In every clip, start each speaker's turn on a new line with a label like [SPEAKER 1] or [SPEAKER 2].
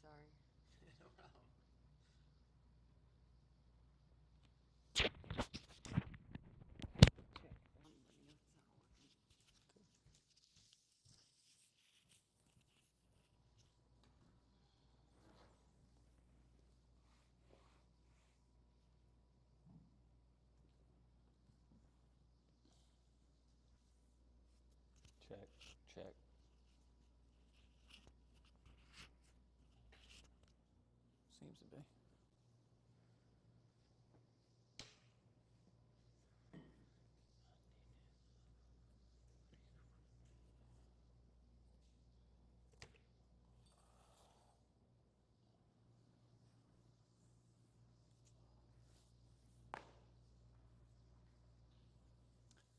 [SPEAKER 1] sorry.
[SPEAKER 2] No problem.
[SPEAKER 3] Check, check. Seems to be.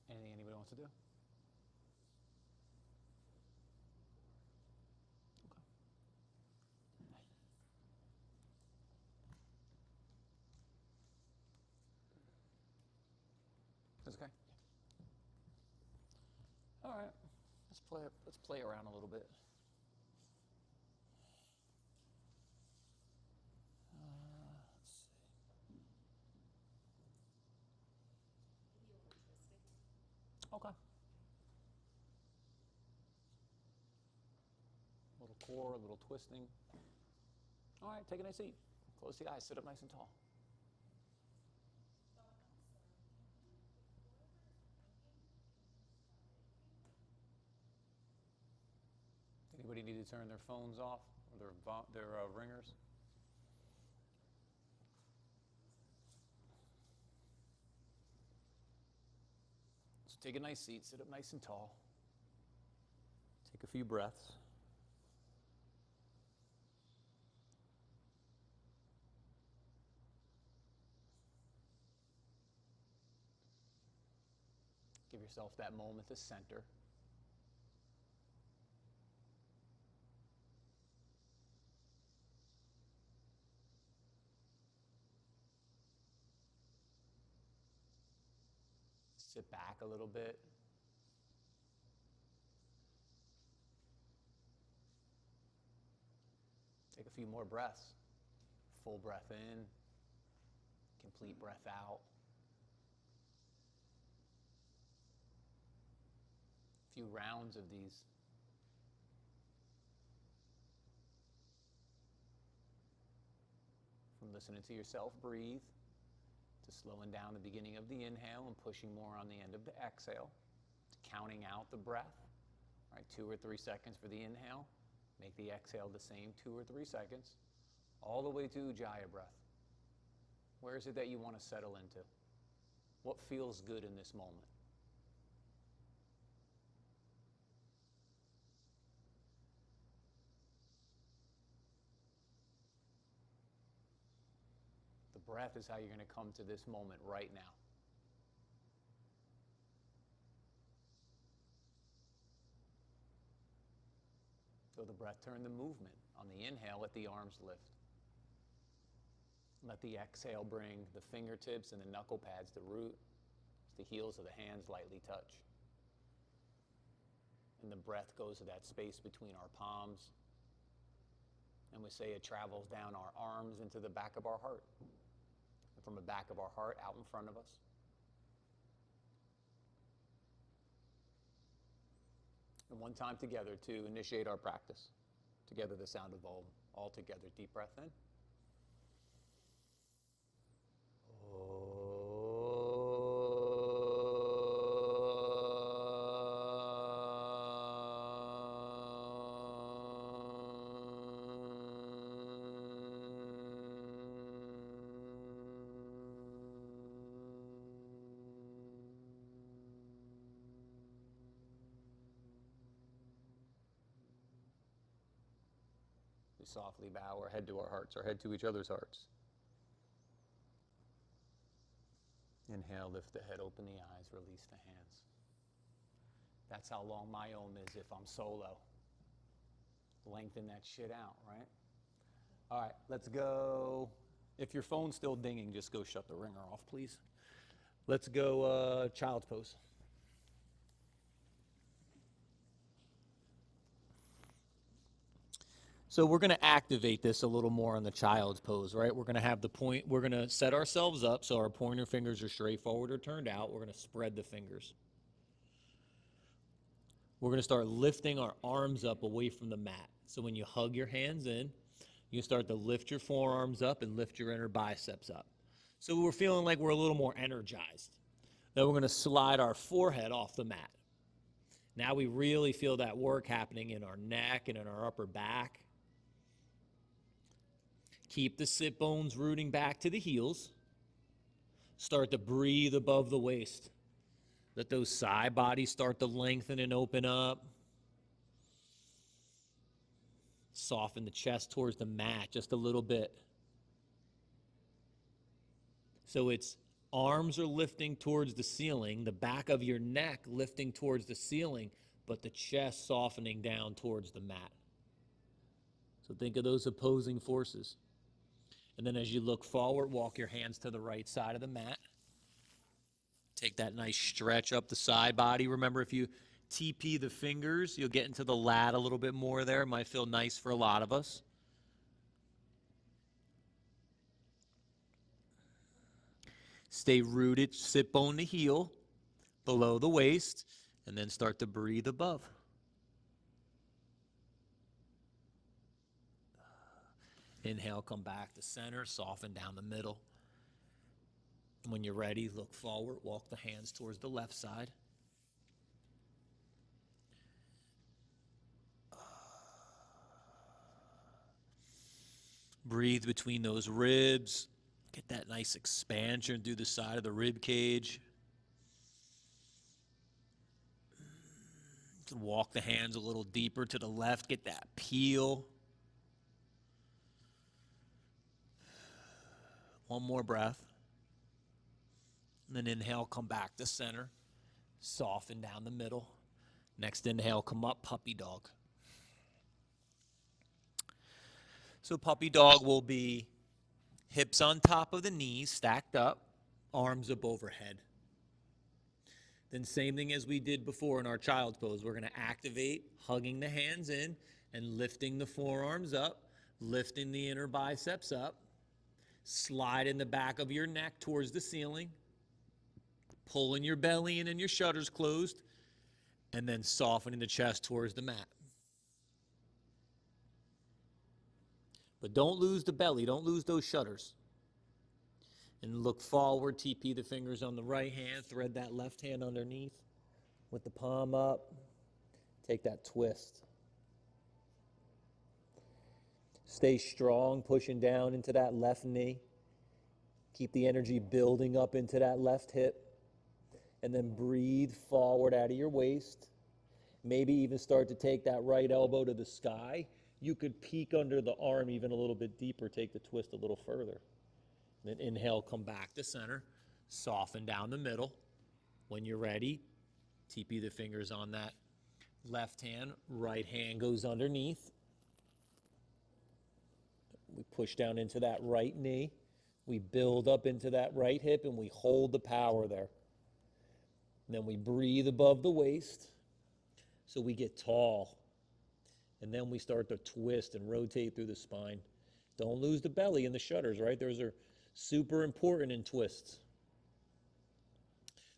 [SPEAKER 3] Anything anybody wants to do? Okay. That's okay. All right. Let's play around a little bit. Let's see. Okay. A little core, a little twisting. All right, take a nice seat. Close the eyes, sit up nice and tall. Anybody need to turn their phones off or their ringers? So take a nice seat, sit up nice and tall. Take a few breaths. Give yourself that moment to center. Sit back a little bit. Take a few more breaths. Full breath in, complete breath out. A few rounds of these. From listening to yourself breathe, to slowing down the beginning of the inhale and pushing more on the end of the exhale, to counting out the breath. All right, 2 or 3 seconds for the inhale. Make the exhale the same 2 or 3 seconds. All the way to Ujjayi breath. Where is it that you want to settle into? What feels good in this moment? The breath is how you're going to come to this moment right now. So the breath turn the movement. On the inhale, let the arms lift. Let the exhale bring the fingertips and the knuckle pads to root. The heels of the hands lightly touch. And the breath goes to that space between our palms. And we say it travels down our arms into the back of our heart. And from the back of our heart out in front of us. And one time together to initiate our practice. Together, the sound of Om. All together, deep breath in. We softly bow our head to our hearts, our head to each other's hearts. Inhale, lift the head, open the eyes, release the hands. That's how long my Om is if I'm solo. Lengthen that shit out, right? All right, let's go. If your phone's still dinging, just go shut the ringer off, please. Let's go child's pose.
[SPEAKER 1] So we're going to activate this a little more on the child's pose, right? We're going to have the point, we're going to set ourselves up so our pointer fingers are straight forward or turned out. We're going to spread the fingers. We're going to start lifting our arms up away from the mat. So when you hug your hands in, you start to lift your forearms up and lift your inner biceps up. So we're feeling like we're a little more energized. Then we're going to slide our forehead off the mat. Now we really feel that work happening in our neck and in our upper back. Keep the sit bones rooting back to the heels. Start to breathe above the waist. Let those side bodies start to lengthen and open up. Soften the chest towards the mat just a little bit. So it's arms are lifting towards the ceiling, the back of your neck lifting towards the ceiling, but the chest softening down towards the mat. So think of those opposing forces. And then as you look forward, walk your hands to the right side of the mat. Take that nice stretch up the side body. Remember, if you TP the fingers, you'll get into the lat a little bit more there. It might feel nice for a lot of us. Stay rooted, sit bone to heel, below the waist, and then start to breathe above. Inhale, come back to center, soften down the middle. When you're ready, look forward, walk the hands towards the left side. Breathe between those ribs. Get that nice expansion through the side of the rib cage. You can walk the hands a little deeper to the left. Get that peel. One more breath. And then inhale, come back to center. Soften down the middle. Next inhale, come up, puppy dog. So puppy dog will be hips on top of the knees, stacked up, arms up overhead. Then same thing as we did before in our child's pose. We're going to activate, hugging the hands in and lifting the forearms up, lifting the inner biceps up. Slide in the back of your neck towards the ceiling. Pulling your belly in and your shutters closed. And then softening the chest towards the mat. But don't lose the belly. Don't lose those shutters. And look forward. TP the fingers on the right hand. Thread that left hand underneath with the palm up. Take that twist. Stay strong, pushing down into that left knee. Keep the energy building up into that left hip. And then breathe forward out of your waist. Maybe even start to take that right elbow to the sky. You could peek under the arm even a little bit deeper, take the twist a little further. Then inhale, come back to center. Soften down the middle. When you're ready, TP the fingers on that left hand. Right hand goes underneath. We push down into that right knee. We build up into that right hip and we hold the power there. And then we breathe above the waist so we get tall. And then we start to twist and rotate through the spine. Don't lose the belly and the shutters, right? Those are super important in twists.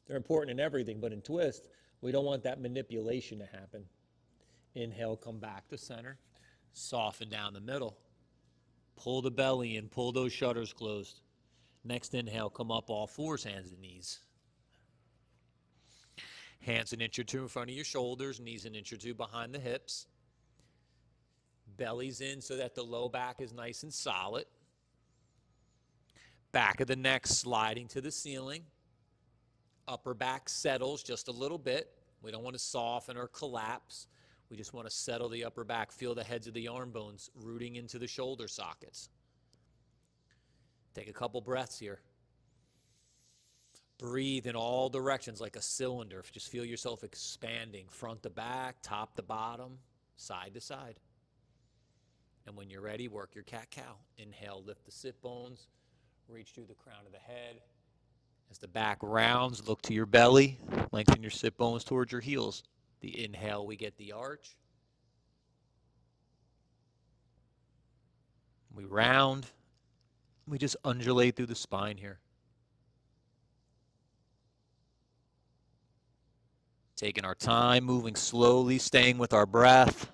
[SPEAKER 1] They're important in everything, but in twist, we don't want that manipulation to happen. Inhale, come back to center. Soften down the middle. Pull the belly in, pull those shutters closed. Next inhale, come up all fours, hands and knees. Hands an inch or two in front of your shoulders, knees an inch or two behind the hips. Belly's in so that the low back is nice and solid. Back of the neck sliding to the ceiling. Upper back settles just a little bit. We don't want to soften or collapse. We just want to settle the upper back. Feel the heads of the arm bones rooting into the shoulder sockets. Take a couple breaths here. Breathe in all directions like a cylinder. Just feel yourself expanding front to back, top to bottom, side to side. And when you're ready, work your cat-cow. Inhale, lift the sit bones, reach through the crown of the head. As the back rounds, look to your belly, lengthen your sit bones towards your heels. The inhale, we get the arch. We round. We just undulate through the spine here. Taking our time, moving slowly, staying with our breath.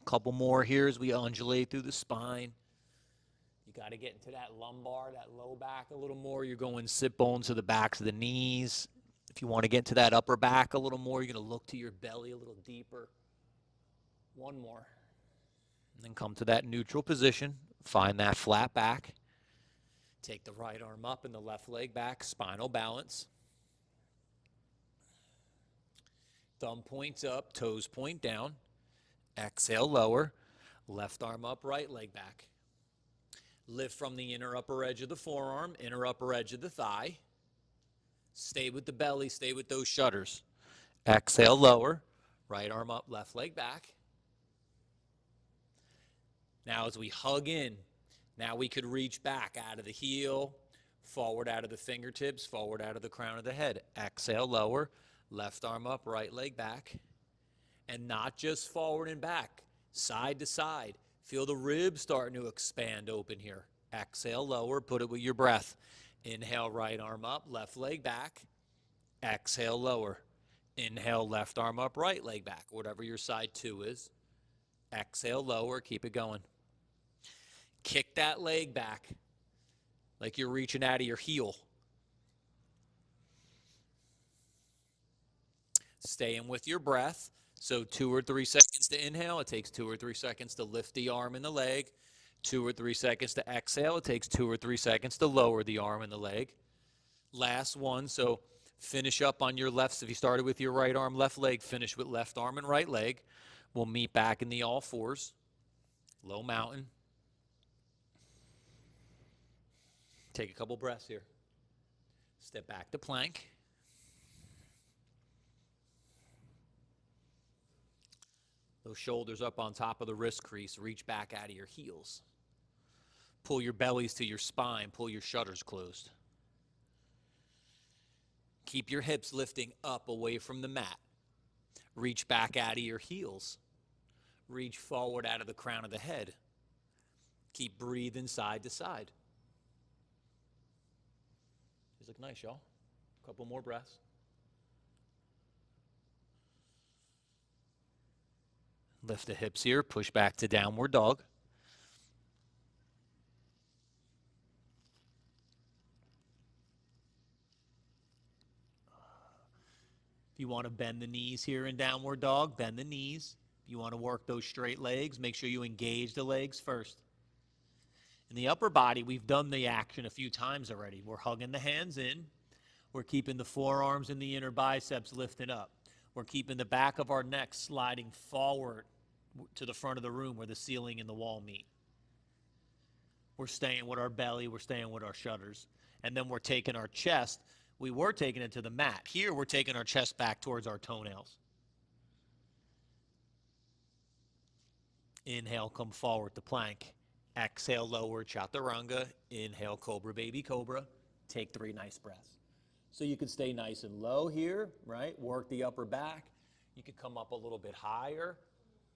[SPEAKER 1] Couple more here as we undulate through the spine. You got to get into that lumbar, that low back a little more. You're going sit bones to the backs of the knees. If you want to get into that upper back a little more, you're going to look to your belly a little deeper. One more. And then come to that neutral position. Find that flat back. Take the right arm up and the left leg back, spinal balance. Thumb points up, toes point down. Exhale, lower. Left arm up, right leg back. Lift from the inner upper edge of the forearm, inner upper edge of the thigh. Stay with the belly, stay with those shudders. Exhale, lower. Right arm up, left leg back. Now as we hug in, now we could reach back out of the heel, forward out of the fingertips, forward out of the crown of the head. Exhale, lower. Left arm up, right leg back. And not just forward and back, side to side. Feel the ribs starting to expand open here. Exhale, lower, put it with your breath. Inhale, right arm up, left leg back. Exhale, lower. Inhale, left arm up, right leg back, whatever your side 2 is. Exhale, lower, keep it going. Kick that leg back like you're reaching out of your heel. Staying with your breath. So 2 or 3 seconds to inhale. It takes 2 or 3 seconds to lift the arm and the leg. 2 or 3 seconds to exhale. It takes 2 or 3 seconds to lower the arm and the leg. Last one. So finish up on your left. So if you started with your right arm, left leg, finish with left arm and right leg. We'll meet back in the all fours. Low mountain. Take a couple breaths here. Step back to plank. Those shoulders up on top of the wrist crease. Reach back out of your heels. Pull your bellies to your spine. Pull your shutters closed. Keep your hips lifting up away from the mat. Reach back out of your heels. Reach forward out of the crown of the head. Keep breathing side to side. These look nice, y'all. Couple more breaths. Lift the hips here, push back to downward dog. If you want to bend the knees here in downward dog, bend the knees. If you want to work those straight legs, make sure you engage the legs first. In the upper body, we've done the action a few times already. We're hugging the hands in. We're keeping the forearms and the inner biceps lifted up. We're keeping the back of our neck sliding forward to the front of the room where the ceiling and the wall meet. We're staying with our belly. We're staying with our shutters. And then we're taking our chest. We were taking it to the mat. Here, we're taking our chest back towards our toenails. Inhale, come forward to plank. Exhale, lower, chaturanga. Inhale, cobra, baby cobra. Take 3 nice breaths. So you can stay nice and low here, right? Work the upper back. You could come up a little bit higher.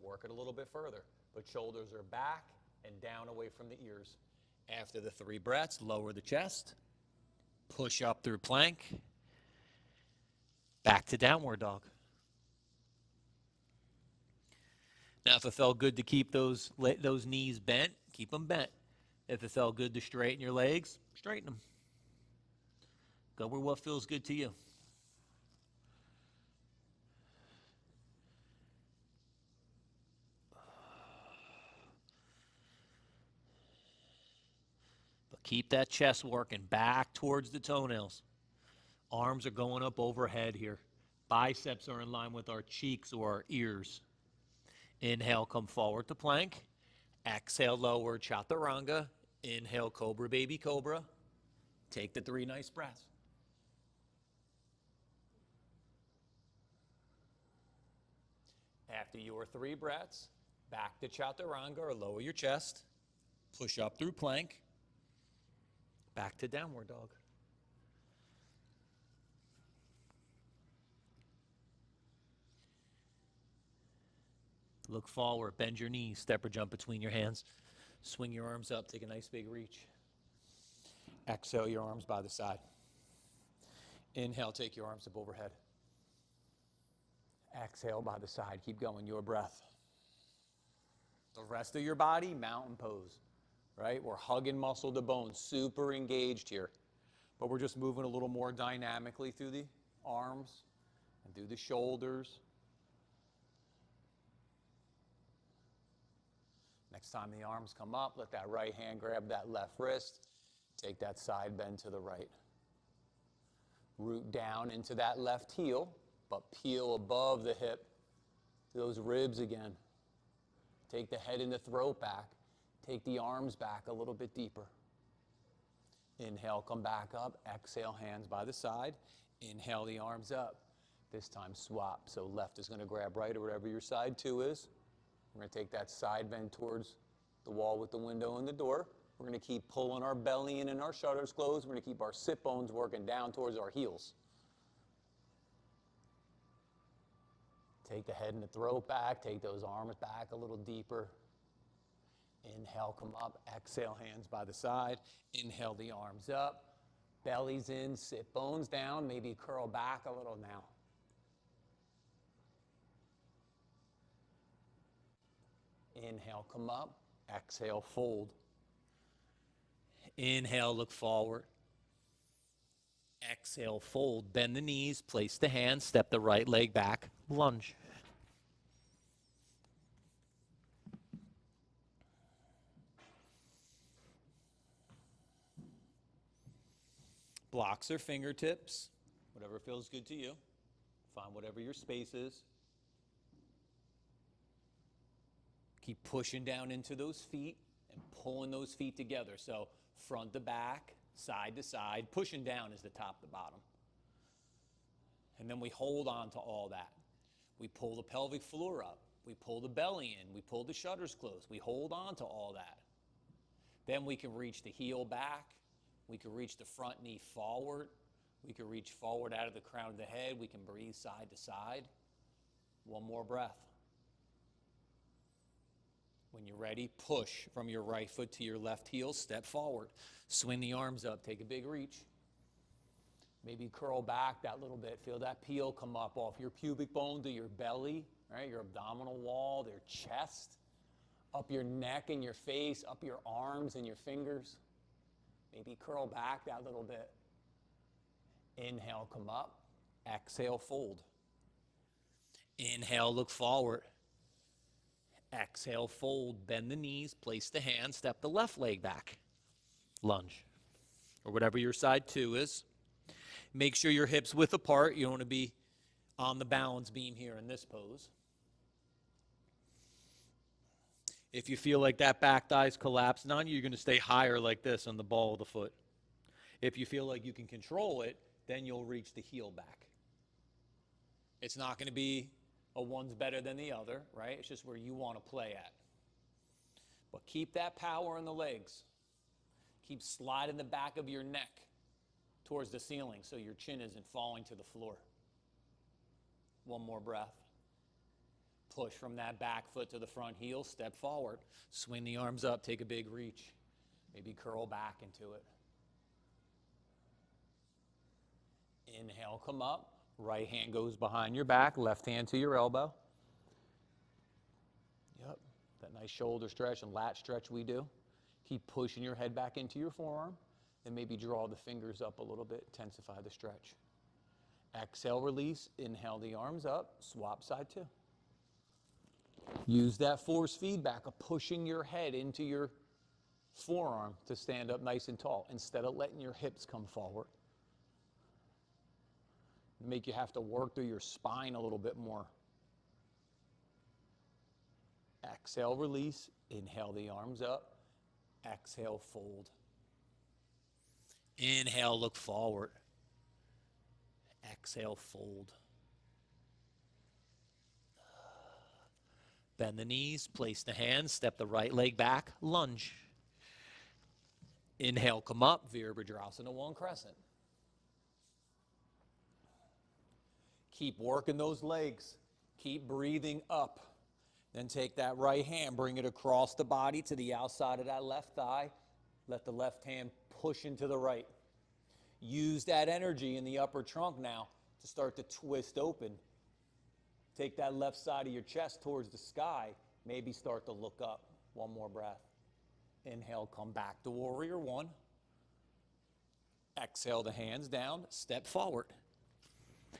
[SPEAKER 1] Work it a little bit further. But shoulders are back and down away from the ears. After the 3 breaths, lower the chest. Push up through plank. Back to downward dog. Now, if it felt good to keep those knees bent, keep them bent. If it felt good to straighten your legs, straighten them. Go where what feels good to you. But keep that chest working back towards the toenails. Arms are going up overhead here. Biceps are in line with our cheeks or our ears. Inhale, come forward to plank. Exhale, lower, chaturanga. Inhale, cobra, baby cobra. Take the 3 nice breaths. After your 3 breaths, back to chaturanga or lower your chest. Push up through plank. Back to downward dog. Look forward, bend your knees, step or jump between your hands. Swing your arms up, take a nice big reach. Exhale your arms by the side. Inhale, take your arms up overhead. Exhale by the side, keep going, your breath. The rest of your body, mountain pose, right? We're hugging muscle to bone, super engaged here. But we're just moving a little more dynamically through the arms and through the shoulders. Next time the arms come up, let that right hand grab that left wrist. Take that side bend to the right. Root down into that left heel, but peel above the hip to those ribs again. Take the head and the throat back. Take the arms back a little bit deeper. Inhale, come back up. Exhale, hands by the side. Inhale, the arms up. This time swap. So left is going to grab right or whatever your side two is. We're going to take that side bend towards the wall with the window and the door. We're going to keep pulling our belly in and our shutters closed. We're going to keep our sit bones working down towards our heels. Take the head and the throat back. Take those arms back a little deeper. Inhale, come up. Exhale, hands by the side. Inhale, the arms up. Belly's in, sit bones down. Maybe curl back a little now. Inhale, come up. Exhale, fold. Inhale, look forward. Exhale, fold. Bend the knees, place the hands, step the right leg back, lunge. Blocks or fingertips, whatever feels good to you. Find whatever your space is. Keep pushing down into those feet and pulling those feet together. So front to back, side to side. Pushing down is the top to bottom. And then we hold on to all that. We pull the pelvic floor up. We pull the belly in. We pull the shutters closed. We hold on to all that. Then we can reach the heel back. We can reach the front knee forward. We can reach forward out of the crown of the head. We can breathe side to side. One more breath. When you're ready, push from your right foot to your left heel, step forward. Swing the arms up, take a big reach. Maybe curl back that little bit. Feel that peel come up off your pubic bone to your belly, right? Your abdominal wall, their chest, up your neck and your face, up your arms and your fingers. Maybe curl back that little bit. Inhale, come up. Exhale, fold. Inhale, look forward. Exhale, fold. Bend the knees, place the hands, step the left leg back. Lunge. Or whatever your side two is. Make sure your hips width apart. You don't want to be on the balance beam here in this pose. If you feel like that back thigh's collapsing on you, you're going to stay higher like this on the ball of the foot. If you feel like you can control it, then you'll reach the heel back. It's not going to be a one's better than the other, right? It's just where you want to play at. But keep that power in the legs. Keep sliding the back of your neck towards the ceiling so your chin isn't falling to the floor. One more breath. Push from that back foot to the front heel, step forward. Swing the arms up, take a big reach. Maybe curl back into it. Inhale, come up. Right hand goes behind your back, left hand to your elbow. Yep, that nice shoulder stretch and lat stretch we do. Keep pushing your head back into your forearm, and maybe draw the fingers up a little bit, intensify the stretch. Exhale, release. Inhale the arms up, swap side two. Use that force feedback of pushing your head into your forearm to stand up nice and tall instead of letting your hips come forward. Make you have to work through your spine a little bit more. Exhale, release. Inhale the arms up. Exhale, fold. Inhale, look forward. Exhale, fold. Bend the knees, place the hands, step the right leg back, lunge.
[SPEAKER 3] Inhale, come up, Virabhadrasana 1 crescent. Keep working those legs. Keep breathing up. Then take that right hand, bring it across the body to the outside of that left thigh. Let the left hand push into the right. Use that energy in the upper trunk now to start to twist open. Take that left side of your chest towards the sky. Maybe start to look up. One more breath. Inhale, come back to warrior 1. Exhale the hands down, step forward.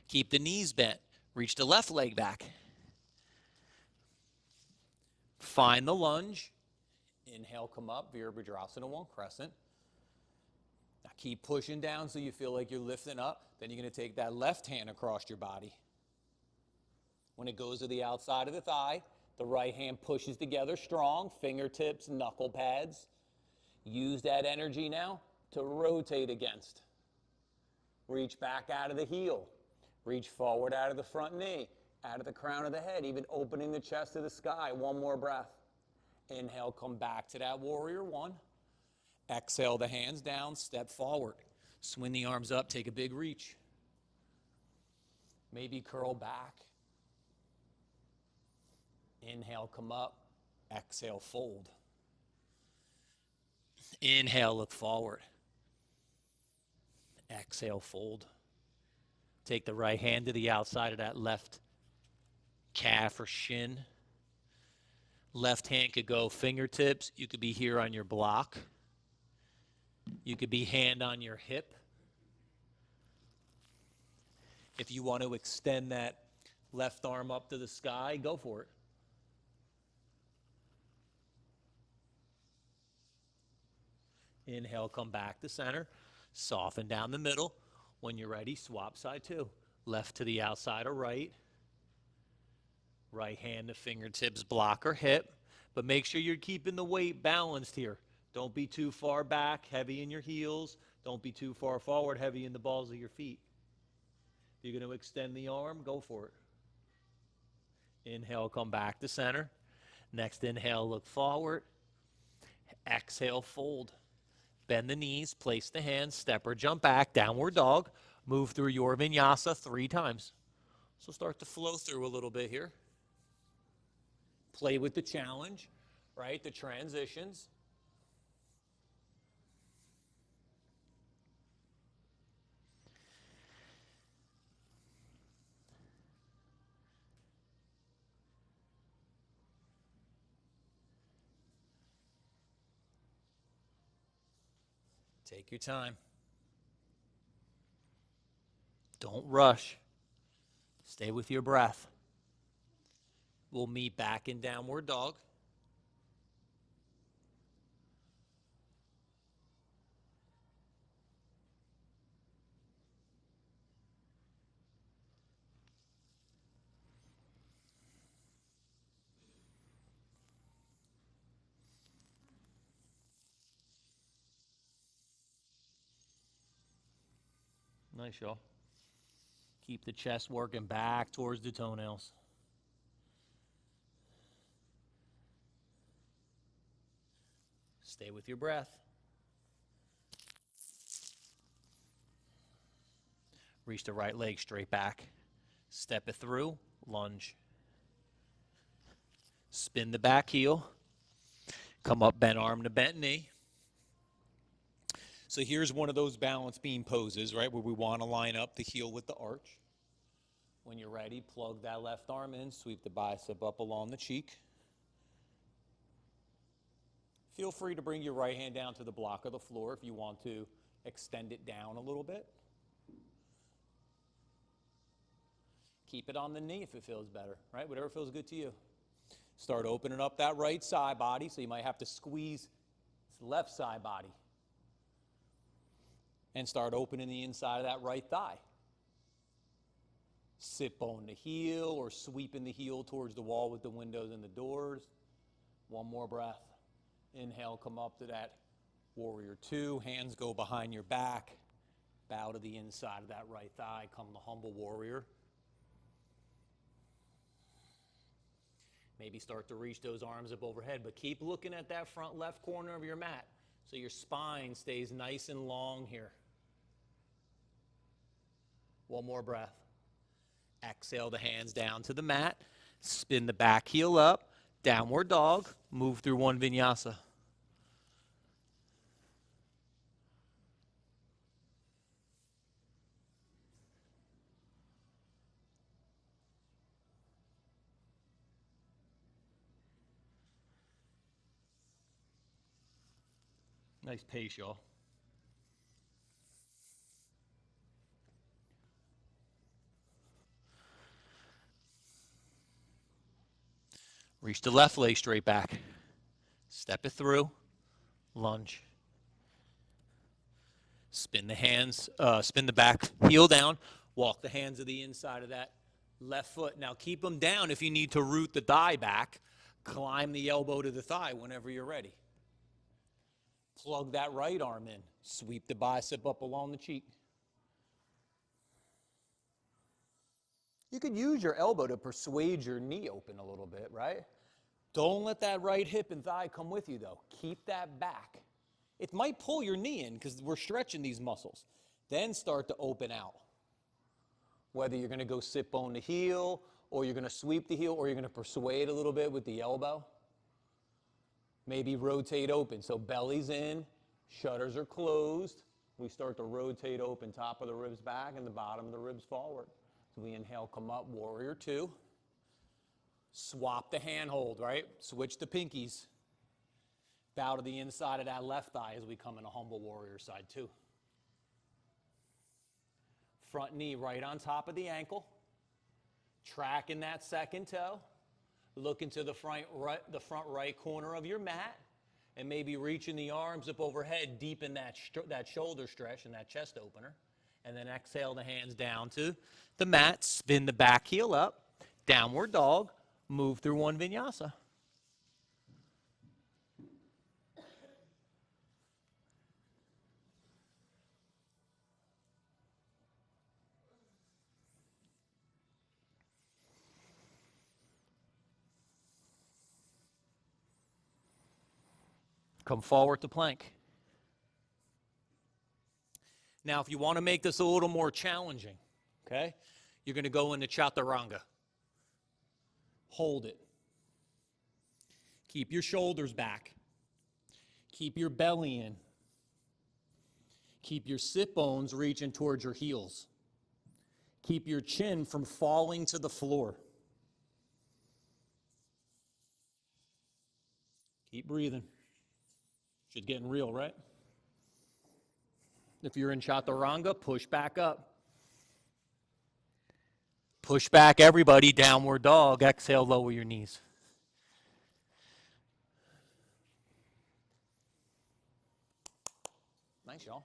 [SPEAKER 3] Keep the knees bent. Reach the left leg back. Find the lunge. Inhale, come up, Virabhadrasana 1 crescent. Now keep pushing down so you feel like you're lifting up. Then you're going to take that left hand across your body. When it goes to the outside of the thigh, the right hand pushes together strong, fingertips, knuckle pads. Use that energy now to rotate against. Reach back out of the heel. Reach forward out of the front knee, out of the crown of the head, even opening the chest to the sky. One more breath. Inhale, come back to that warrior 1. Exhale the hands down, step forward. Swing the arms up, take a big reach. Maybe curl back. Inhale, come up. Exhale, fold. Inhale, look forward. Exhale, fold. Take the right hand to the outside of that left calf or shin. Left hand could go fingertips. You could be here on your block. You could be hand on your hip. If you want to extend that left arm up to the sky, go for it. Inhale, come back to center. Soften down the middle. When you're ready, swap side 2. Left to the outside or right. Right hand to fingertips, block or hip. But make sure you're keeping the weight balanced here. Don't be too far back, heavy in your heels. Don't be too far forward, heavy in the balls of your feet. If you're going to extend the arm, go for it. Inhale, come back to center. Next inhale, look forward. Exhale, fold. Bend the knees, place the hands, step or jump back, downward dog. Move through your vinyasa 3 times. So start to flow through a little bit here. Play with the challenge, right? The transitions. Take your time. Don't rush. Stay with your breath. We'll meet back in downward dog. Nice, y'all. Keep the chest working back towards the toenails. Stay with your breath. Reach the right leg straight back. Step it through, lunge. Spin the back heel. Come up, bent arm to bent knee. So here's one of those balance beam poses, right, where we want to line up the heel with the arch. When you're ready, plug that left arm in, sweep the bicep up along the cheek. Feel free to bring your right hand down to the block of the floor if you want to extend it down a little bit. Keep it on the knee if it feels better, right? Whatever feels good to you. Start opening up that right side body, so you might have to squeeze the left side body. And start opening the inside of that right thigh. Sit bone to heel or sweeping the heel towards the wall with the windows and the doors. One more breath. Inhale, come up to that warrior 2. Hands go behind your back. Bow to the inside of that right thigh. Come the humble warrior. Maybe start to reach those arms up overhead, but keep looking at that front left corner of your mat. So your spine stays nice and long here. One more breath. Exhale the hands down to the mat. Spin the back heel up. Downward dog. Move through one vinyasa. Nice pace, y'all. Reach the left leg straight back. Step it through. Lunge. Spin the hands, spin the back heel down. Walk the hands to the inside of that left foot. Now keep them down if you need to root the thigh back. Climb the elbow to the thigh whenever you're ready. Plug that right arm in. Sweep the bicep up along the cheek. You could use your elbow to persuade your knee open a little bit, right? Don't let that right hip and thigh come with you, though. Keep that back. It might pull your knee in because we're stretching these muscles. Then start to open out. Whether you're going to go sit bone to heel, or you're going to sweep the heel, or you're going to persuade a little bit with the elbow. Maybe rotate open. So belly's in, shutters are closed. We start to rotate open, top of the ribs back and the bottom of the ribs forward. So we inhale, come up, warrior two. Swap the hand hold, right? Switch the pinkies. Bow to the inside of that left thigh as we come in a humble warrior side two. Front knee right on top of the ankle. Tracking that second toe. Look into the front right corner of your mat, and maybe reaching the arms up overhead, deep in that shoulder stretch and that chest opener. And then exhale the hands down to the mat, spin the back heel up, downward dog, move through one vinyasa. Come forward to plank. Now, if you want to make this a little more challenging, okay, you're going to go into chaturanga. Hold it. Keep your shoulders back. Keep your belly in. Keep your sit bones reaching towards your heels. Keep your chin from falling to the floor. Keep breathing. Shit's getting real, right? If you're in chaturanga, push back up. Push back, everybody, downward dog. Exhale, lower your knees. Nice, y'all.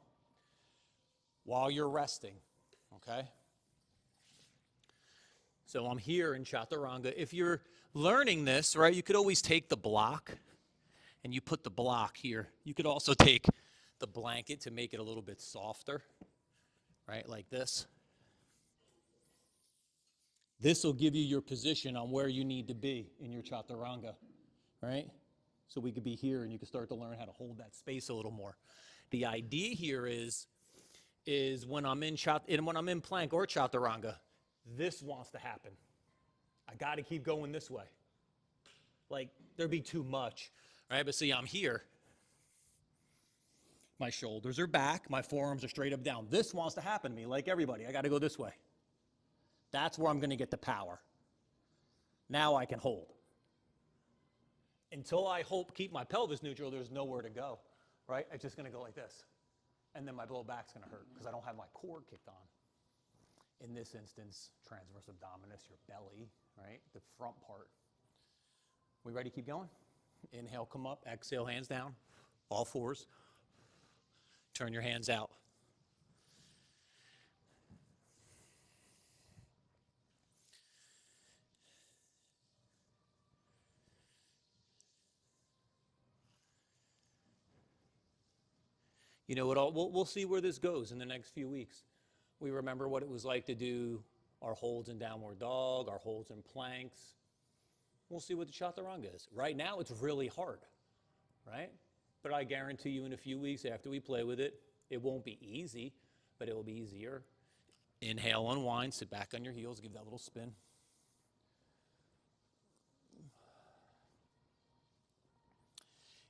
[SPEAKER 3] While you're resting, okay? So I'm here in chaturanga. If you're learning this, right, you could always take the block and you put the block here. You could also take the blanket to make it a little bit softer, right, like this. This will give you your position on where you need to be in your chaturanga, right? So we could be here and you can start to learn how to hold that space a little more. The idea here is when I'm in plank or chaturanga, this wants to happen. I got to keep going this way. Like, there'd be too much, right? But see, I'm here. My shoulders are back. My forearms are straight up down. This wants to happen to me, like everybody. I got to go this way. That's where I'm going to get the power. Now I can hold. Until I keep my pelvis neutral, there's nowhere to go, right? It's just going to go like this. And then my low back's going to hurt because I don't have my core kicked on. In this instance, transverse abdominis, your belly, right? The front part. We ready to keep going? Inhale, come up. Exhale, hands down. All fours. Turn your hands out. You know what? We'll see where this goes in the next few weeks. We remember what it was like to do our holds in downward dog, our holds in planks. We'll see what the chaturanga is. Right now, it's really hard, right? But I guarantee you in a few weeks after we play with it, it won't be easy, but it will be easier. Inhale, unwind, sit back on your heels, give that little spin.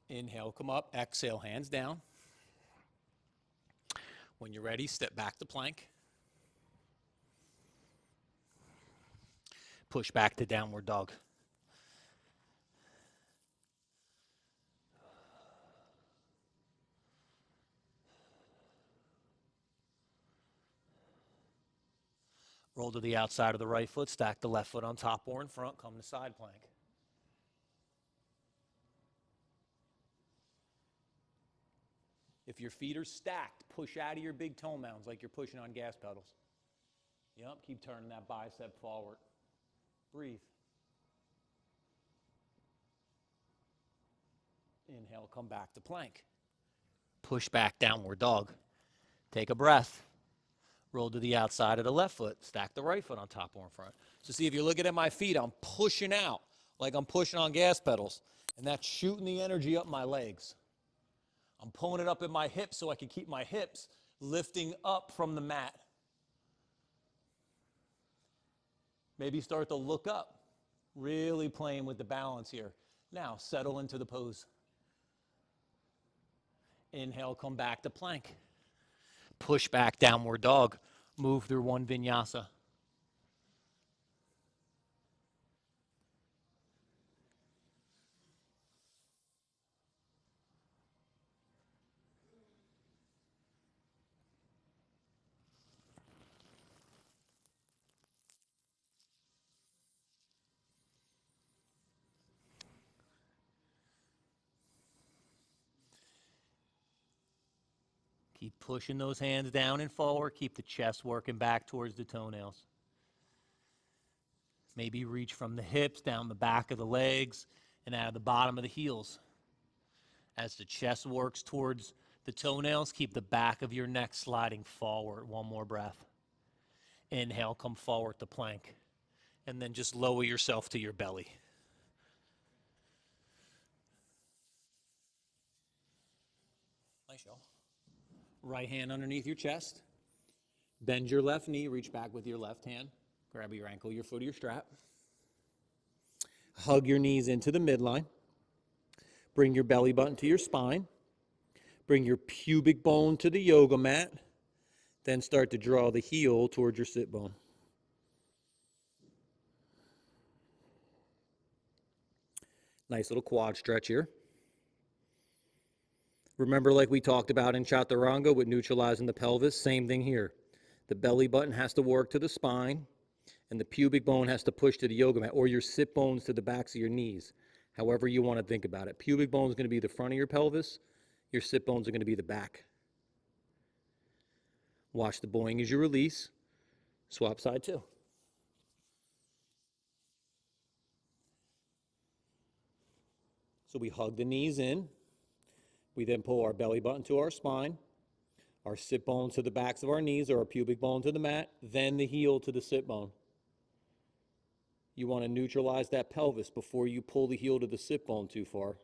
[SPEAKER 3] Inhale, come up, exhale, hands down. When you're ready, step back to plank. Push back to downward dog. Roll to the outside of the right foot, stack the left foot on top or in front, come to side plank. If your feet are stacked, push out of your big toe mounds like you're pushing on gas pedals. Yep, keep turning that bicep forward. Breathe. Inhale, come back to plank. Push back, downward dog. Take a breath. Roll to the outside of the left foot. Stack the right foot on top or in front. So see, if you're looking at my feet, I'm pushing out like I'm pushing on gas pedals. And that's shooting the energy up my legs. I'm pulling it up in my hips so I can keep my hips lifting up from the mat. Maybe start to look up. Really playing with the balance here. Now, settle into the pose. Inhale, come back to plank. Push back, downward dog. Move through one vinyasa. Keep pushing those hands down and forward. Keep the chest working back towards the toenails. Maybe reach from the hips down the back of the legs and out of the bottom of the heels. As the chest works towards the toenails, keep the back of your neck sliding forward. One more breath. Inhale, come forward to plank. And then just lower yourself to your belly. Nice, y'all. Right hand underneath your chest. Bend your left knee, reach back with your left hand. Grab your ankle, your foot, or your strap. Hug your knees into the midline. Bring your belly button to your spine. Bring your pubic bone to the yoga mat. Then start to draw the heel towards your sit bone. Nice little quad stretch here. Remember, like we talked about in Chaturanga with neutralizing the pelvis, same thing here. The belly button has to work to the spine, and the pubic bone has to push to the yoga mat, or your sit bones to the backs of your knees, however you want to think about it. Pubic bone is going to be the front of your pelvis. Your sit bones are going to be the back. Watch the boing as you release. Swap side two. So we hug the knees in. We then pull our belly button to our spine, our sit bone to the backs of our knees, or our pubic bone to the mat, then the heel to the sit bone. You want to neutralize that pelvis before you pull the heel to the sit bone too far.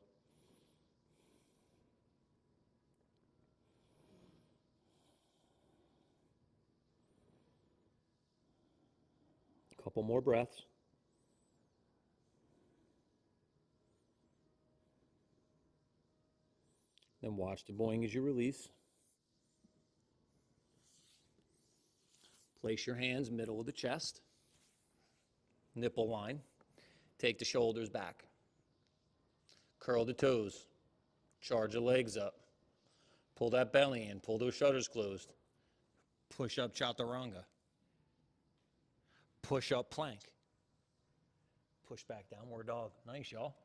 [SPEAKER 3] A couple more breaths. Then watch the boing as you release. Place your hands middle of the chest. Nipple line. Take the shoulders back. Curl the toes. Charge the legs up. Pull that belly in. Pull those shutters closed. Push up Chaturanga. Push up plank. Push back downward dog. Nice, y'all.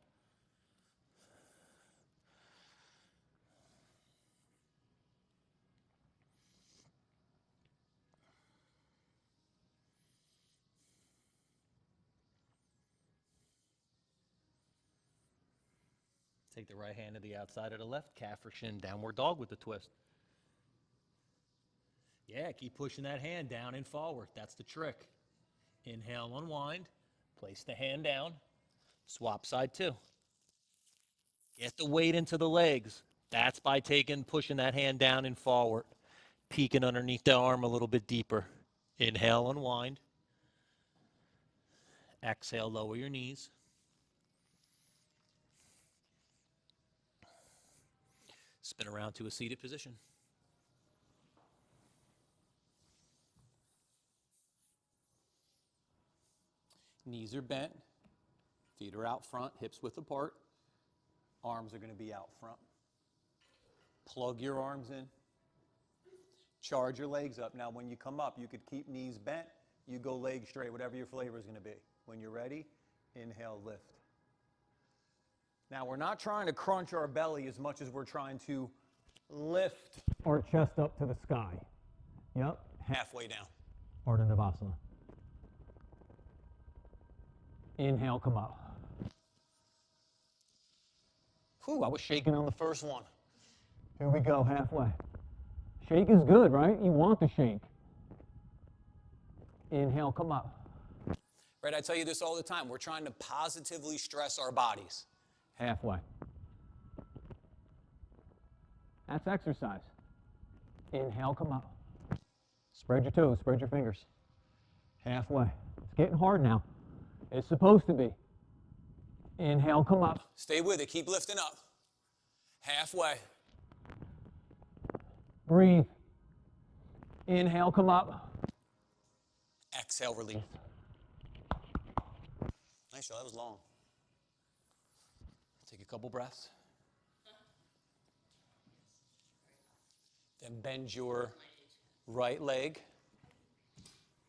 [SPEAKER 3] Take the right hand to the outside of the left, calf or shin, downward dog with the twist. Yeah, keep pushing that hand down and forward. That's the trick. Inhale, unwind. Place the hand down. Swap side two. Get the weight into the legs.
[SPEAKER 1] That's by pushing that hand down and forward, peeking underneath the arm a little bit deeper. Inhale, unwind. Exhale, lower your knees. Spin around to a seated position. Knees are bent, feet are out front, hips width apart. Arms are going to be out front. Plug your arms in. Charge your legs up. Now, when you come up, you could keep knees bent. You go legs straight, whatever your flavor is going to be. When you're ready, inhale, lift. Now, we're not trying to crunch our belly as much as we're trying to lift our chest up to the sky. Yep. Halfway down. Ardha Navasana. Inhale, come up. Whew, I was shaking on the first one. Here we go, halfway. Shake is good, right? You want to shake. Inhale, come up. Right, I tell you this all the time. We're trying to positively stress our bodies. Halfway. That's exercise. Inhale, come up. Spread your toes, spread your fingers. Halfway. It's getting hard now. It's supposed to be. Inhale, come up. Stay with it. Keep lifting up. Halfway. Breathe. Inhale, come up. Exhale, release. Nice job. That was long. Take a couple breaths. Then bend your right leg.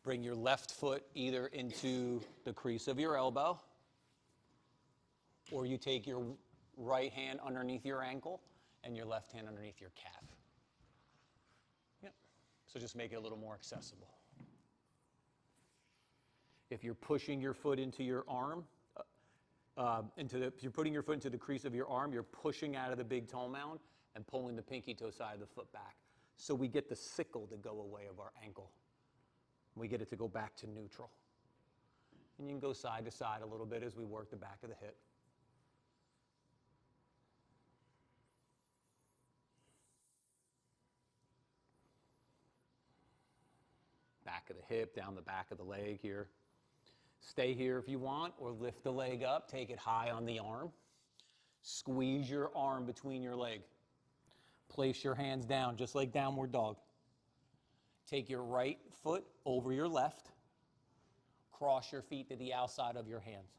[SPEAKER 1] Bring your left foot either into the crease of your elbow, or you take your right hand underneath your ankle and your left hand underneath your calf. Yep. So just make it a little more accessible. If you're pushing your foot into your arm, if you're putting your foot into the crease of your arm, you're pushing out of the big toe mound and pulling the pinky toe side of the foot back. So we get the sickle to go away of our ankle. We get it to go back to neutral. And you can go side to side a little bit as we work the back of the hip. Back of the hip, down the back of the leg here. Stay here if you want, or lift the leg up, take it high on the arm. Squeeze your arm between your leg. Place your hands down, just like downward dog. Take your right foot over your left. Cross your feet to the outside of your hands.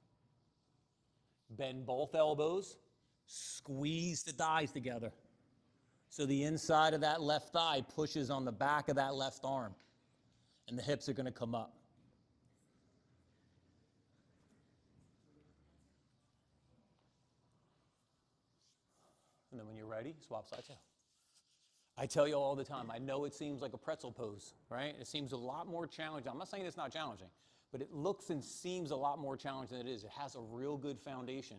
[SPEAKER 1] Bend both elbows. Squeeze the thighs together. So the inside of that left thigh pushes on the back of that left arm. And the hips are going to come up. And then when you're ready, swap side tail. I tell you all the time, I know it seems like a pretzel pose, right? It seems a lot more challenging. I'm not saying it's not challenging, but it looks and seems a lot more challenging than it is. It has a real good foundation,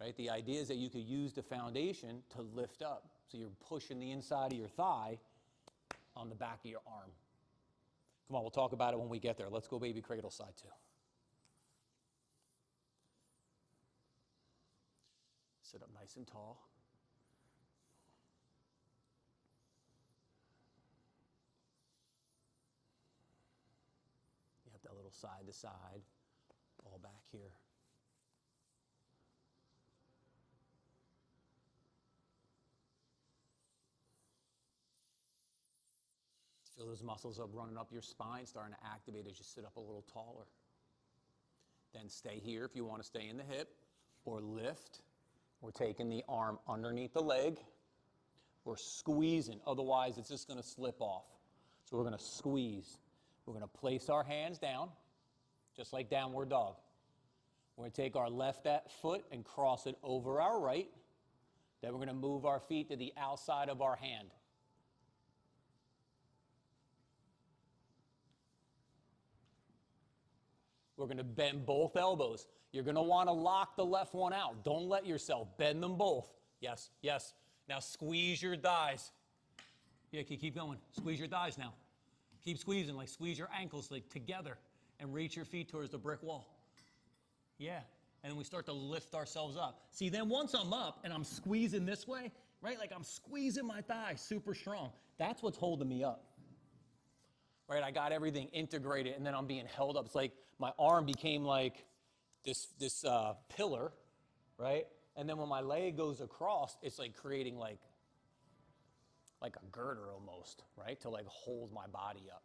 [SPEAKER 1] right? The idea is that you could use the foundation to lift up. So you're pushing the inside of your thigh on the back of your arm. Come on, we'll talk about it when we get there. Let's go baby cradle side two. Sit up nice and tall. You have that little side to side, all back here. Feel those muscles up running up your spine, starting to activate as you sit up a little taller. Then stay here if you want to stay in the hip, or lift. We're taking the arm underneath the leg. We're squeezing, otherwise it's just going to slip off. So we're going to squeeze. We're going to place our hands down, just like downward dog. We're going to take our left foot and cross it over our right. Then we're going to move our feet to the outside of our hand. We're going to bend both elbows. You're going to want to lock the left one out. Don't let yourself. Bend them both. Yes, yes. Now squeeze your thighs. Yeah, keep going. Squeeze your thighs now. Keep squeezing, like squeeze your ankles like together and reach your feet towards the brick wall. Yeah, and then we start to lift ourselves up. See, then once I'm up and I'm squeezing this way, right? Like I'm squeezing my thigh super strong. That's what's holding me up. Right, I got everything integrated and then I'm being held up. It's like my arm became like this pillar, right? And then when my leg goes across, it's like creating like a girder almost, right? To like hold my body up.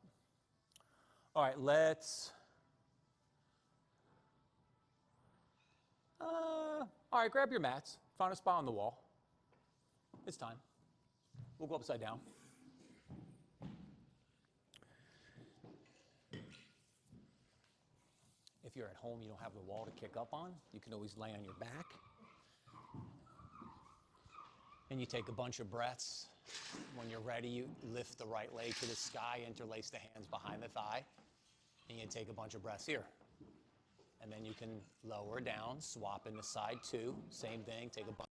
[SPEAKER 1] All right, all right, grab your mats. Find a spot on the wall. It's time. We'll go upside down. If you're at home, you don't have the wall to kick up on, you can always lay on your back. And you take a bunch of breaths. When you're ready, you lift the right leg to the sky, interlace the hands behind the thigh, and you take a bunch of breaths here. And then you can lower down, swap into side two, same thing, take a bunch.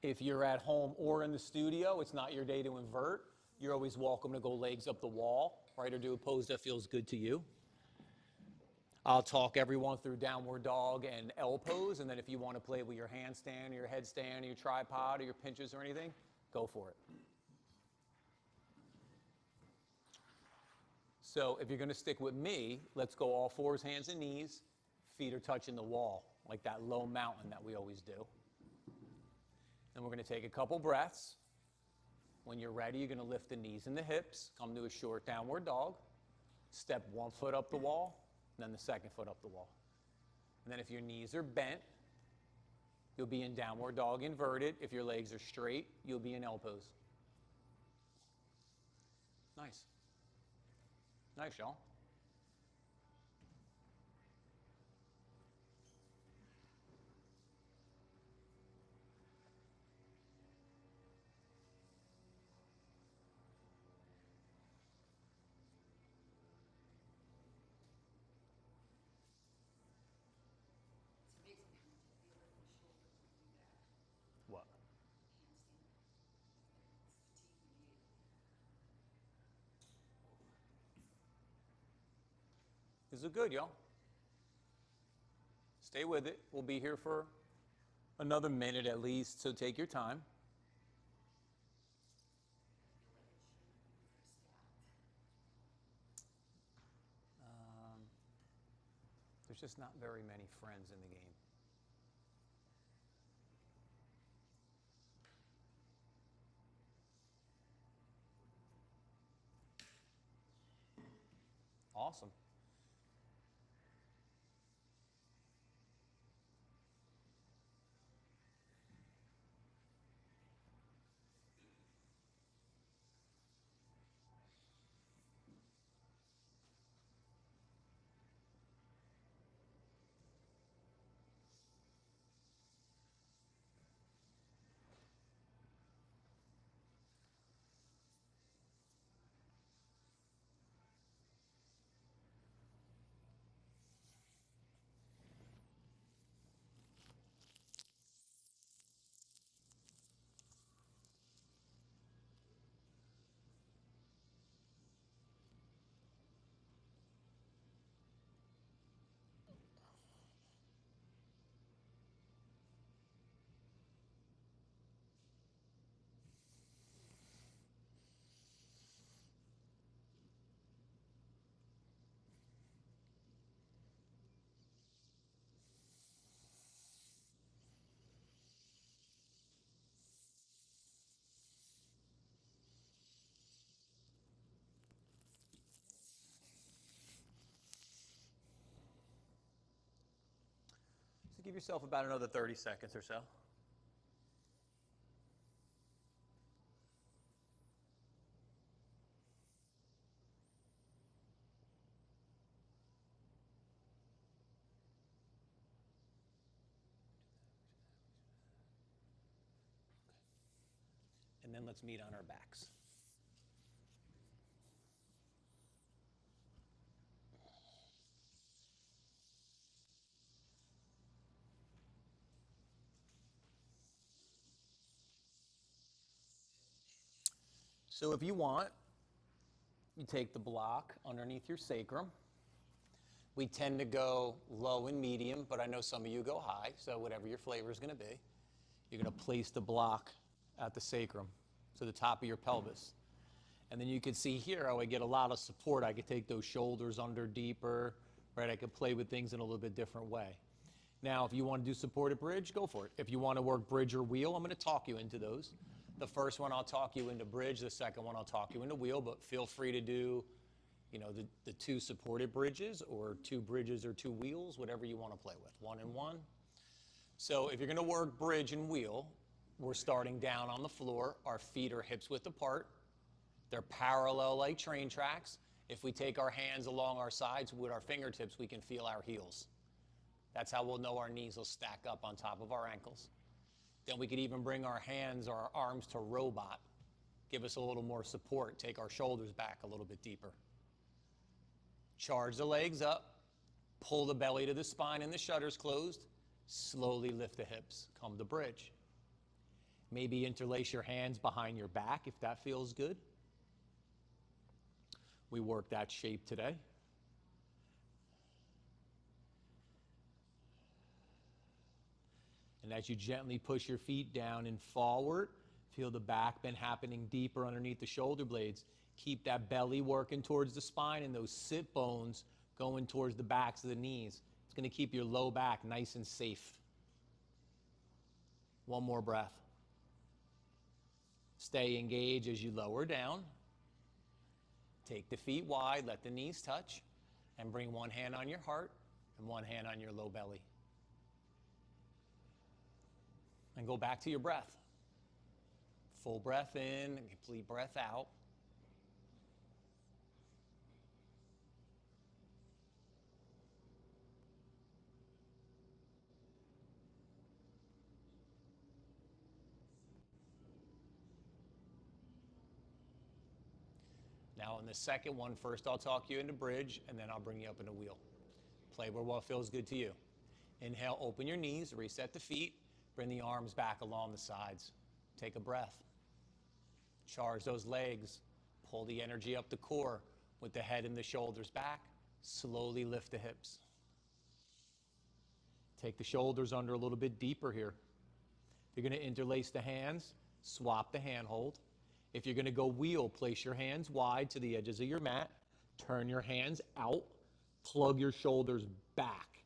[SPEAKER 1] If you're at home or in the studio, it's not your day to invert. You're always welcome to go legs up the wall, right, or do a pose that feels good to you. I'll talk everyone through downward dog and L pose, and then if you want to play with your handstand or your headstand or your tripod or your pinches or anything, go for it. So if you're going to stick with me, let's go all fours, hands and knees. Feet are touching the wall, like that low mountain that we always do. Then we're going to take a couple breaths. When you're ready, you're going to lift the knees and the hips, come to a short downward dog, step one foot up the wall, and then the second foot up the wall. And then if your knees are bent, you'll be in downward dog inverted. If your legs are straight, you'll be in L pose. Nice. Nice, y'all. What? This is good, y'all. Stay with it. We'll be here for another minute at least, so take your time. There's just not very many friends in the game. Awesome. So give yourself about another 30 seconds or so. And then let's meet on our backs. So if you want, you take the block underneath your sacrum,
[SPEAKER 3] We tend to go low and medium, but I know some of you go high, so whatever your flavor is going to be. You're going to place the block at the sacrum, to the top of your pelvis. And then you can see here how I get a lot of support. I could take those shoulders under deeper, right? I could play with things in a little bit different way. Now, if you want to do supported bridge, go for it. If you want to work bridge or wheel, I'm going to talk you into those. The first one, I'll talk you into bridge. The second one, I'll talk you into wheel, but feel free to do, you know, the two supported bridges or two bridges or two wheels, whatever you want to play with, one and one. So if you're going to work bridge and wheel, we're starting down on the floor. Our feet are hips width apart. They're parallel like train tracks. If we take our hands along our sides with our fingertips, we can feel our heels. That's how we'll know our knees will stack up on top of our ankles. Then we could even bring our hands or our arms to robot. Give us a little more support. Take our shoulders back a little bit deeper. Charge the legs up. Pull the belly to the spine and the shutters closed. Slowly lift the hips. Come to bridge. Maybe interlace your hands behind your back if that feels good. We work that shape today. And as you gently push your feet down and forward, feel the back bend happening deeper underneath the shoulder blades. Keep that belly working towards the spine and those sit bones going towards the backs of the knees. It's going to keep your low back nice and safe. One more breath. Stay engaged as you lower down. Take the feet wide, let the knees touch, and bring one hand on your heart and one hand on your low belly. And go back to your breath. Full breath in and complete breath out. Now in the second one, first I'll talk you into bridge, and then I'll bring you up into wheel. Play where what feels good to you. Inhale, open your knees, reset the feet, bring the arms back along the sides. Take a breath. Charge those legs. Pull the energy up the core with the head and the shoulders back. Slowly lift the hips. Take the shoulders under a little bit deeper here. If you're going to interlace the hands, swap the hand hold. If you're going to go wheel, place your hands wide to the edges of your mat. Turn your hands out. Plug your shoulders back.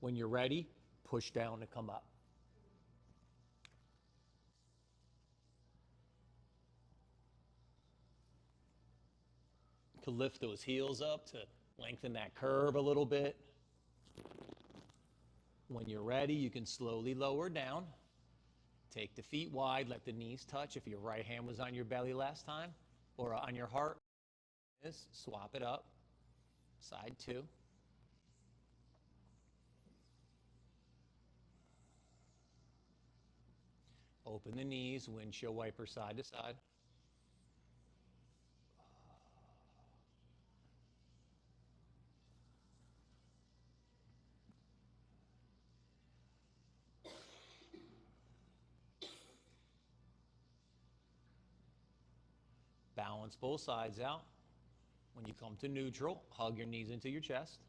[SPEAKER 3] When you're ready, push down to come up. To lift those heels up, to lengthen that curve a little bit. When you're ready, you can slowly lower down. Take the feet wide, let the knees touch. If your right hand was on your belly last time or on your heart, swap it up. Side two. Open the knees, windshield wiper side to side. Balance both sides out. When you come to neutral, hug your knees into your chest.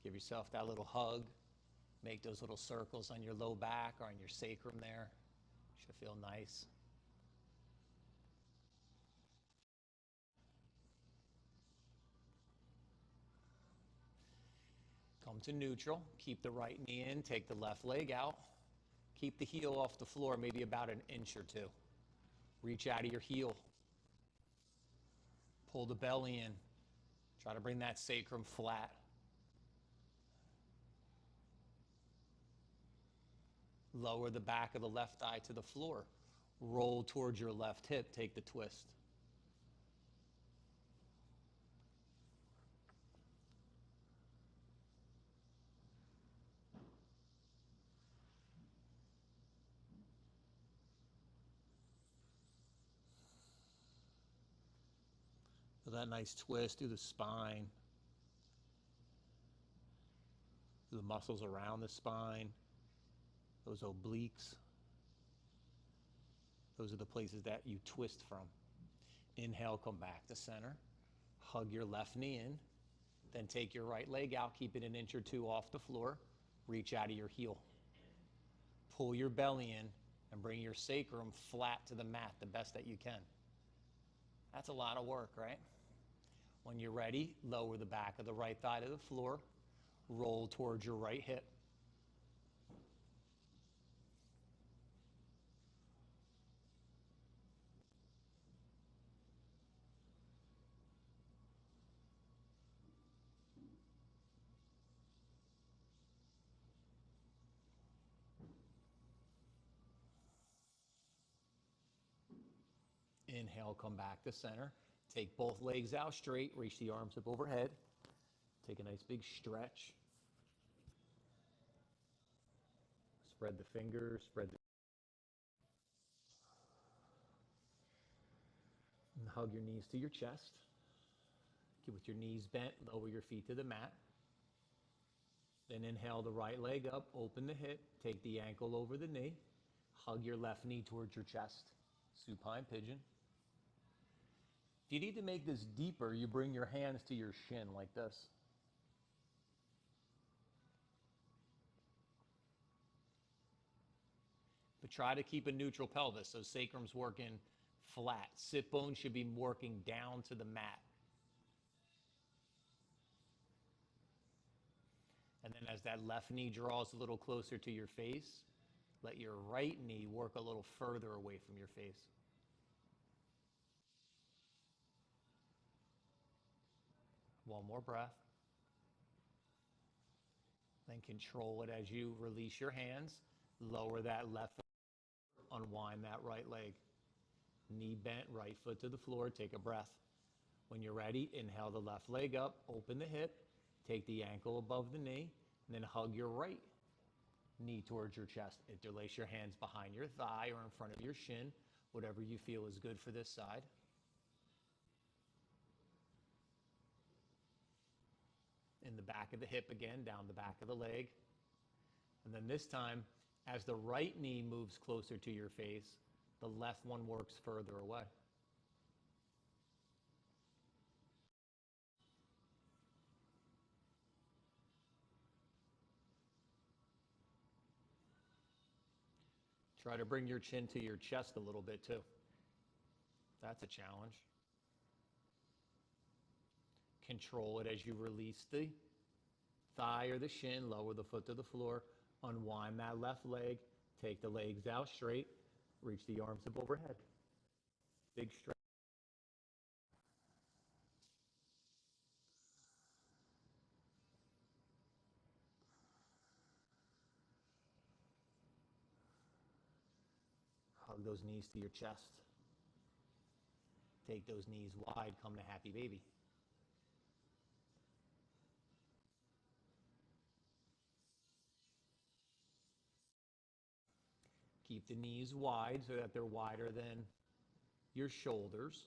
[SPEAKER 3] Give yourself that little hug. Make those little circles on your low back or on your sacrum there. Should feel nice. Come to neutral. Keep the right knee in. Take the left leg out. Keep the heel off the floor, maybe about an inch or two. Reach out of your heel. Pull the belly in. Try to bring that sacrum flat. Lower the back of the left thigh to the floor. Roll towards your left hip. Take the twist. So that nice twist through the spine, through the muscles around the spine, those obliques. Those are the places that you twist from. Inhale, come back to center. Hug your left knee in. Then take your right leg out, keep it an inch or two off the floor, reach out of your heel. Pull your belly in and bring your sacrum flat to the mat the best that you can. That's a lot of work, right? When you're ready, lower the back of the right thigh to the floor, roll towards your right hip. Inhale, come back to center. Take both legs out straight, reach the arms up overhead. Take a nice big stretch. Spread the fingers, and hug your knees to your chest. Keep with your knees bent, lower your feet to the mat. Then inhale the right leg up, open the hip, take the ankle over the knee. Hug your left knee towards your chest. Supine pigeon. If you need to make this deeper, you bring your hands to your shin like this. But try to keep a neutral pelvis, so sacrum's working flat. Sit bone should be working down to the mat. And then as that left knee draws a little closer to your face, let your right knee work a little further away from your face. One more breath. Then control it as you release your hands. Lower that left foot, unwind that right leg. Knee bent, right foot to the floor, take a breath. When you're ready, inhale the left leg up, open the hip, take the ankle above the knee, and then hug your right knee towards your chest. Interlace your hands behind your thigh or in front of your shin, whatever you feel is good for this side. In the back of the hip again, down the back of the leg. And then this time, as the right knee moves closer to your face, the left one works further away. Try to bring your chin to your chest a little bit too. That's a challenge. Control it as you release the thigh or the shin, lower the foot to the floor, unwind that left leg, take the legs out straight, reach the arms up overhead. Big stretch. Hug those knees to your chest. Take those knees wide, come to happy baby. Keep the knees wide so that they're wider than your shoulders.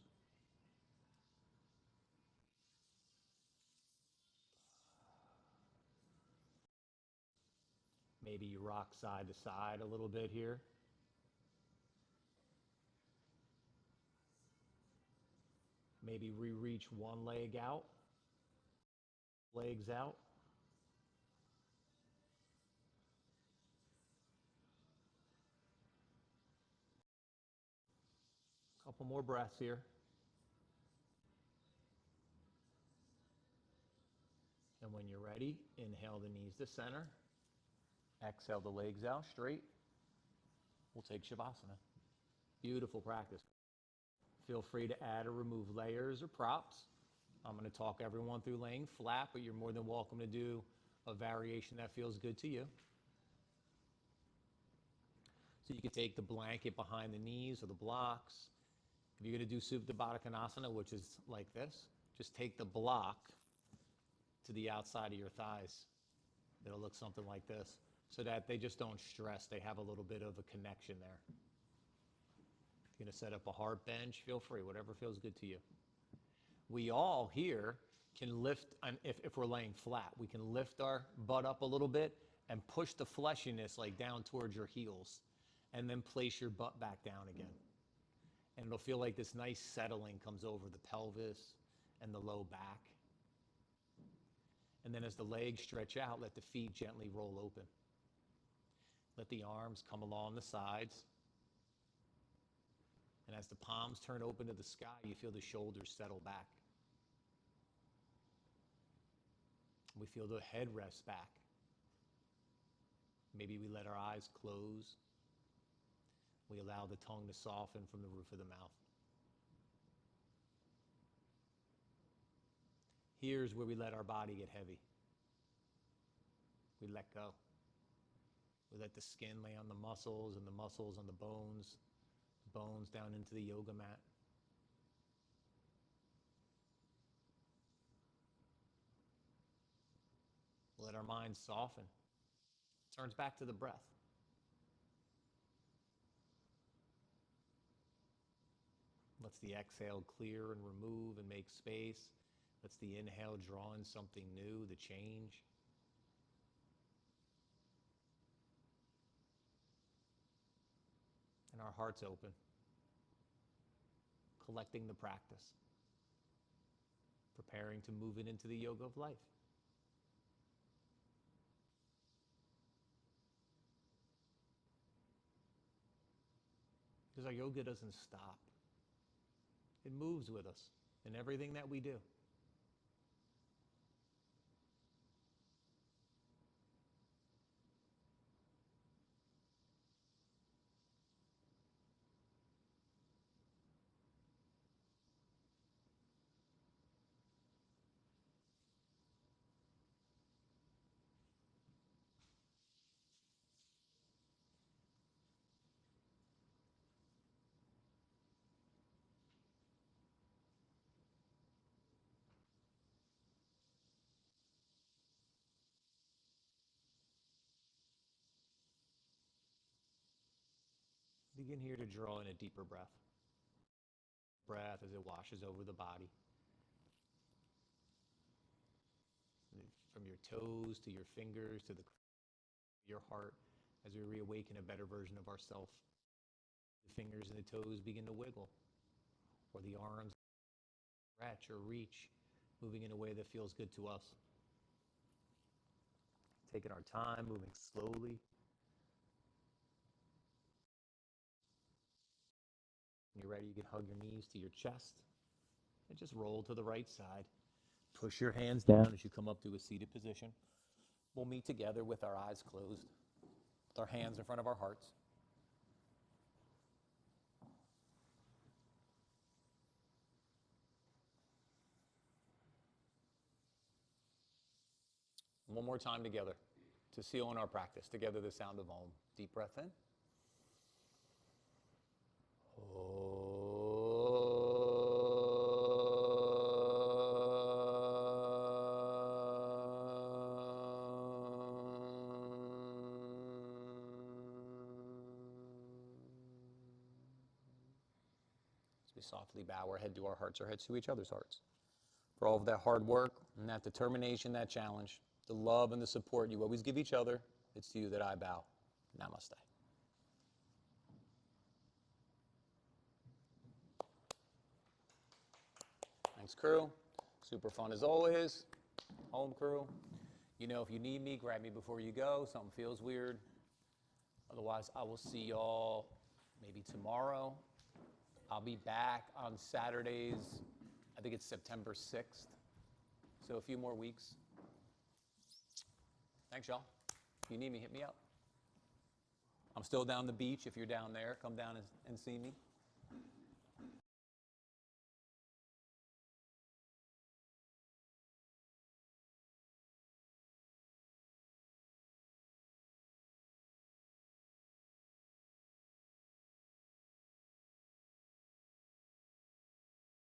[SPEAKER 3] Maybe you rock side to side a little bit here. Maybe re-reach one leg out, legs out. Couple more breaths here. And when you're ready, inhale the knees to center. Exhale the legs out straight. We'll take Shavasana. Beautiful practice. Feel free to add or remove layers or props. I'm going to talk everyone through laying flat, but you're more than welcome to do a variation that feels good to you. So you can take the blanket behind the knees or the blocks. If you're going to do Supta Baddha Konasana, which is like this, just take the block to the outside of your thighs. It'll look something like this, so that they just don't stress. They have a little bit of a connection there. If you're going to set up a heart bench, feel free, whatever feels good to you. We all here can lift, if we're laying flat, we can lift our butt up a little bit and push the fleshiness like down towards your heels, and then place your butt back down again. And it'll feel like this nice settling comes over the pelvis and the low back. And then as the legs stretch out, let the feet gently roll open. Let the arms come along the sides. And as the palms turn open to the sky, you feel the shoulders settle back. We feel the head rest back. Maybe we let our eyes close. We allow the tongue to soften from the roof of the mouth. Here's where we let our body get heavy. We let go. We let the skin lay on the muscles and the muscles on the bones down into the yoga mat. Let our mind soften. Turns back to the breath. Lets the exhale clear and remove and make space. Lets the inhale draw in something new, the change. And our hearts open, collecting the practice, preparing to move it into the yoga of life. Because our yoga doesn't stop. It moves with us in everything that we do. Begin here to draw in a deeper breath. Breath as it washes over the body. From your toes to your fingers to your heart, as we reawaken a better version of ourselves. The fingers and the toes begin to wiggle, or the arms stretch or reach, moving in a way that feels good to us. Taking our time, moving slowly. When you're ready, you can hug your knees to your chest and just roll to the right side. Push your hands down as you come up to a seated position. We'll meet together with our eyes closed, with our hands in front of our hearts. One more time together to seal in our practice. Together, the sound of Om. Deep breath in. As we softly bow our head to our hearts, our heads to each other's hearts. For all of that hard work and that determination, that challenge, the love and the support you always give each other, it's to you that I bow. Namaste. Thanks, crew. Super fun as always. Home crew. You know, if you need me, grab me before you go. Something feels weird. Otherwise, I will see y'all maybe tomorrow. I'll be back on Saturdays. I think it's September 6th. So a few more weeks. Thanks, y'all. If you need me, hit me up. I'm still down the beach. If you're down there, come down and see me.